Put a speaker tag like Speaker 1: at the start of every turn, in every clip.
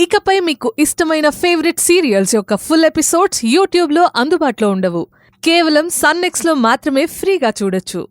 Speaker 1: ఇకపై మీకు ఇష్టమైన ఫేవరెట్ సీరియల్స్ యొక్క ఫుల్ ఎపిసోడ్స్ యూట్యూబ్లో అందుబాటులో ఉండవు. కేవలం సన్నెక్స్లో మాత్రమే ఫ్రీగా చూడొచ్చు.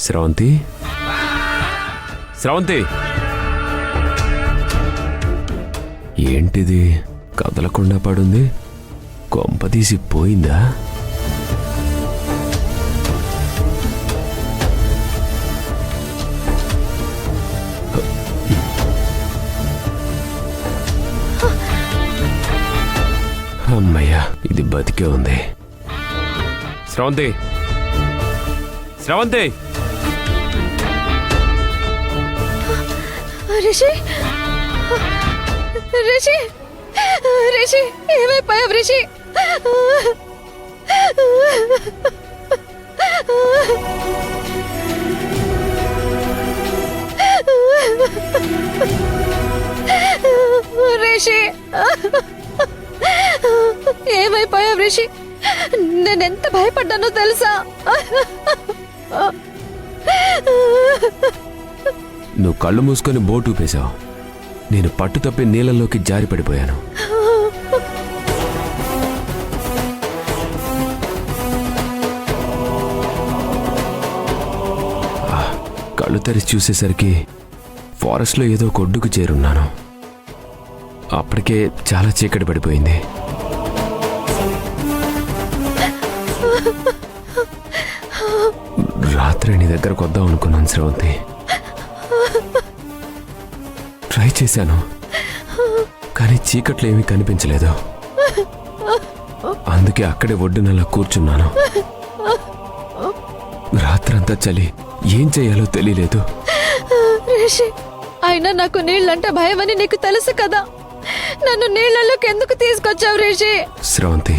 Speaker 2: స్రవంతి, స్రవంతి, ఏంటిది కదలకుండా పడుంది? కొంపదీసి పోయిందా? అమ్మయ్యా, ఇది బతికే ఉంది. స్రవంతి, స్రవంతి!
Speaker 3: రిషి, రిషి, రిషి, ఏమైపోయావు రిషి? రిషి, ఏమైపోయావు రిషి? నేనెంత భయపడ్డానో తెలుసా?
Speaker 2: నువ్వు కళ్ళు మూసుకొని బోటు ఊపేశావు. నేను పట్టు తప్పి నీళ్ళలోకి జారి పడిపోయాను. కళ్ళు తెరిచి చూసేసరికి ఫారెస్ట్లో ఏదో కొడ్డుకు చేరున్నాను. అప్పటికే చాలా చీకటి పడిపోయింది. రాత్రి నీ దగ్గరకు వద్దాం అనుకున్నాను స్రవంతి. ట్రై చేశాను, కానీ చీకట్లో ఏమీ కనిపించలేదు. అందుకే అక్కడే ఒడ్డునలా కూర్చున్నాను. రాత్రంతా చలి, ఏం చేయాలో తెలియలేదు.
Speaker 3: రిషి, అయినా నాకు నీళ్ళంటే భయమని నీకు తెలుసు కదా. నన్ను నీళ్ళలోకి ఎందుకు తీసుకొచ్చావు రిషి?
Speaker 2: స్రవంతి,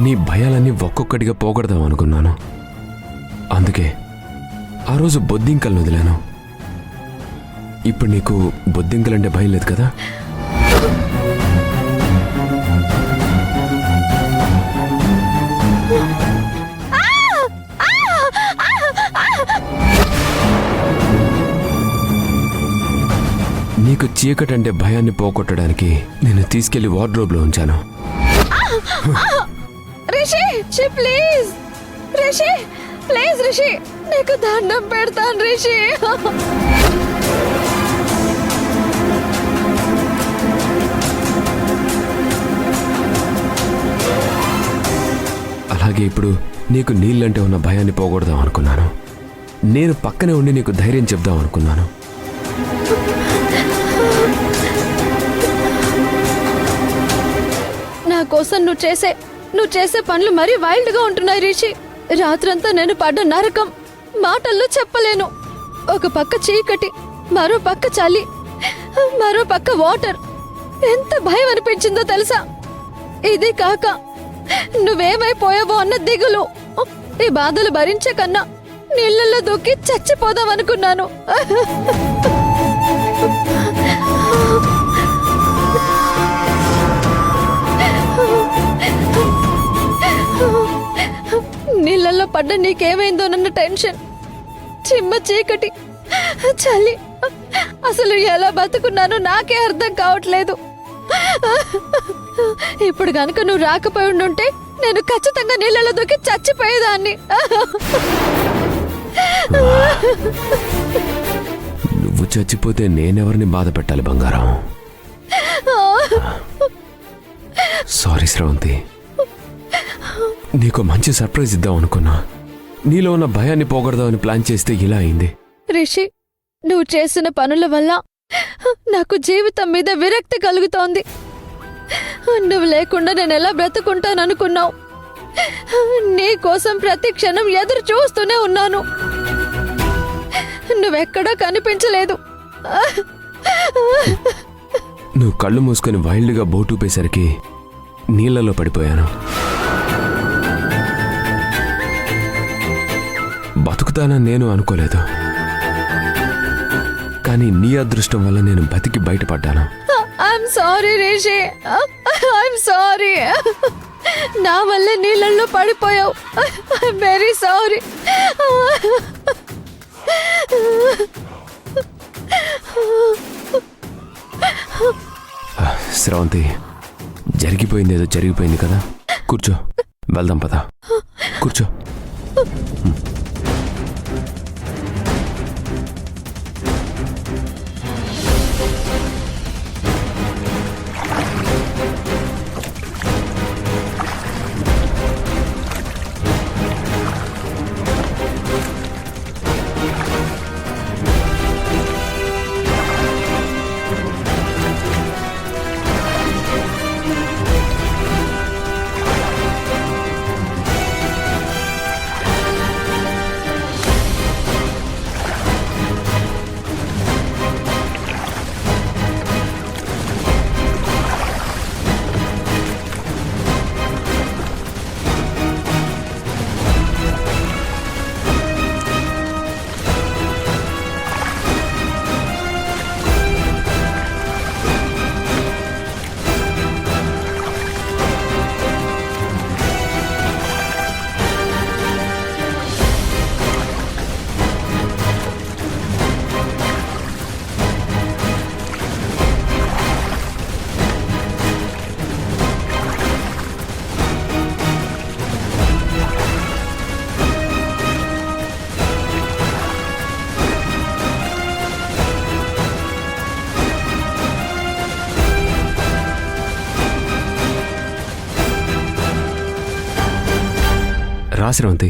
Speaker 2: నీ భయాలన్నీ ఒక్కొక్కటిగా పోగొడదాం అనుకున్నాను. అందుకే ఆ రోజు బొద్దింకలను వదిలాను. ఇప్పుడు నీకు బొద్దింకలంటే భయం లేదు కదా? నీకు చీకటంటే భయాన్ని పోగొట్టడానికి నేను తీసుకెళ్లి వార్డ్రోబ్లో ఉంచాను.
Speaker 3: రిషి, ప్లీజ్ రిషి, ప్లీజ్ రిషి, నీకు దండం పెడతాను రిషి.
Speaker 2: అలాగే ఇప్పుడు నీకు నీళ్ళంటే ఉన్న భయాన్ని పోగొడదాం అనుకున్నాను. నేను పక్కనే ఉండి నీకు ధైర్యం చెప్దాం అనుకున్నాను.
Speaker 3: నా కోసం నువ్వు చేసే పనులు మరీ వైల్డ్ గా ఉంటున్నాయి రిషి. రాత్రంతా నేను పడ్డ నరకం మాటల్లో చెప్పలేను. ఒక పక్క చీకటి, మరో పక్క చలి, మరో పక్క వాటర్. ఎంత భయం అనిపించిందో తెలుసా? ఇది కాక నువ్వేమైపోయావో అన్న దిగులు. ఈ బాధలు భరించే కన్నా నీళ్ళల్లో దూకి చచ్చిపోదామనుకున్నాను. నీళ్ళల్లో పడ్డ నీకేమైందోనన్న టెన్షన్, చిమ్మ చీకటి, చలి, అసలు ఎలా బతుకున్నానో నాకే అర్థం కావట్లేదు. ఇప్పుడు గనుక నువ్వు రాకపోయి ఉండుంటే నేను ఖచ్చితంగా నీళ్ళలో దూకి చచ్చిపోయేదాన్ని.
Speaker 2: నువ్వు చచ్చిపోతే నేనెవరిని బాధ పెట్టాలి బంగారం? సారీ శ్రవంతి, నీకు మంచి సర్ప్రైజ్ ఇద్దాం అనుకున్నా. నీలో ఉన్న భయాన్ని పోగొడదామని ప్లాన్ చేస్తే ఇలా అయింది.
Speaker 3: రిషి, నువ్వు చేసిన పనుల వల్ల నాకు జీవితం మీద విరక్తి కలుగుతోంది. నువ్వు లేకుండా నేను ఎలా బ్రతుకుంటాననుకున్నావు? నీ కోసం ప్రతి క్షణం ఎదురు చూస్తూనే ఉన్నాను. నువ్వెక్కడో కనిపించలేదు.
Speaker 2: నువ్వు కళ్ళు మూసుకొని వైల్డ్గా బోట్ ఊపేసరికి నీళ్లలో పడిపోయాను. బతుకుతానని నేను అనుకోలేదు, కానీ నీ అదృష్టం వల్ల నేను బతికి బయటపడ్డాను.
Speaker 3: I'm sorry Rishi, I'm sorry. నా వల్లే నీళ్ళల్లో పడిపోయావు. I'm very sorry.
Speaker 2: శ్రవంతి, జరిగిపోయింది ఏదో జరిగిపోయింది కదా, కూర్చో, వెళ్దాం పద, కూర్చో. రా శ్రవంతి.